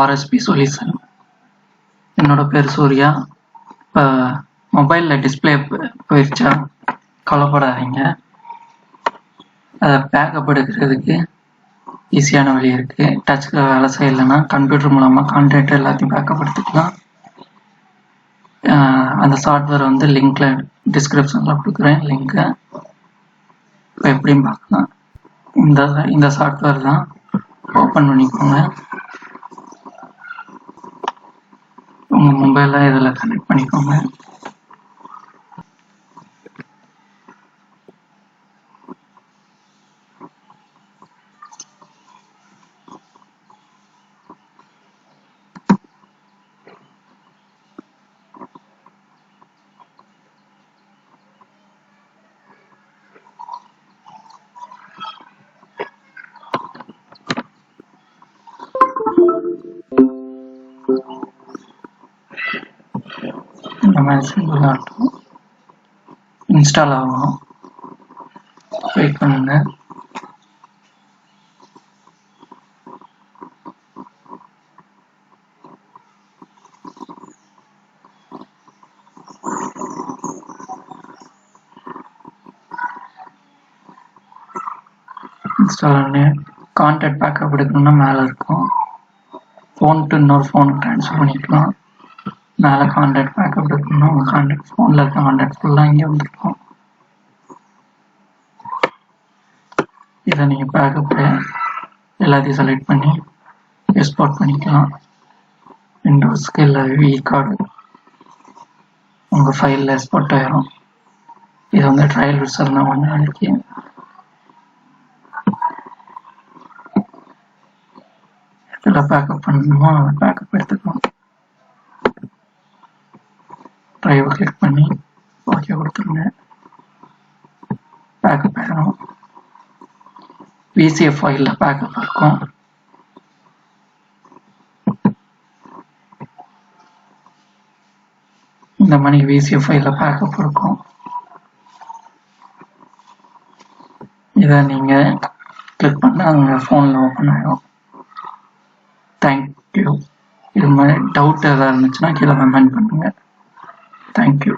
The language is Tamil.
RSP solution. என்னோட பேர் சூர்யா. இப்போ மொபைலில் டிஸ்பிளே போயிடுச்சா, கவலைப்படாதீங்க. அதை பேக்கப் எடுக்கிறதுக்கு ஈஸியான வழி இருக்குது. டச்சில் வேலை செய்யலைன்னா கம்ப்யூட்டர் மூலமாக கான்டென்ட் எல்லாத்தையும் பேக்கப் எடுத்துக்கலாம். அந்த சாஃப்ட்வேர் வந்து லிங்க்கில் டிஸ்கிரிப்ஷனில் கொடுக்குறேன் லிங்க்கை. இப்போ எப்படின்னு பார்க்கலாம். இந்த சாஃப்ட்வேர் தான். ஓப்பன் பண்ணிக்கோங்க. உங்கள் மொபைலில் இதில் கனெக்ட் பண்ணிக்கோங்க. இந்த மாதிரி சிம்பிளாக இருக்கும். இன்ஸ்டால் ஆகும். வெயிட் பண்ணுங்க. இன்ஸ்டால் ஆனே கான்டெக்ட் பேக்கப் எடுக்கணும்னா மேலே இருக்கும். ஃபோன் டு இன்னொரு ஃபோனுக்கு ட்ரான்ஸ்ஃபர் பண்ணிக்கலாம். மேலே கான்டெக்ட் பேக்கப் எடுக்கணும்னா உங்கள் கான்டெக்ட் ஃபோனில் இருக்க கான்டெக்ட் ஃபுல்லாக இங்கே வந்துருக்கும். இதை நீங்கள் பேக்கப் எல்லாத்தையும் செலக்ட் பண்ணி எக்ஸ்போர்ட் பண்ணிக்கலாம். விண்டோஸ்க்கு இல்லை வி கார்டு உங்கள் ஃபைலில் எக்ஸ்போர்ட் ஆகிரும். இது வந்து ட்ரையல் ரிசல்ட் தான் 1 நாளைக்கு. இதில் பேக்கப் பண்ணணுமோ அதை பேக்கப் எடுத்துக்கலாம். ட்ரைவை கிளிக் பண்ணி ஓகே கொடுத்துருங்க. பேக்கப் ஆகிடும். விசிஎஃப் ஃபைலில் பேக்கப் இருக்கும். இந்த மாதிரி விசிஎஃப் ஃபைலில் பேக்கப் இருக்கும். இதை நீங்கள் கிளிக் பண்ணால் உங்கள் ஃபோனில் ஓப்பன் ஆகிடும். தேங்க்யூ. இது மாதிரி டவுட் எதாவது இருந்துச்சுன்னா கீழே கமெண்ட் பண்ணுங்கள். தேங்க்யூ.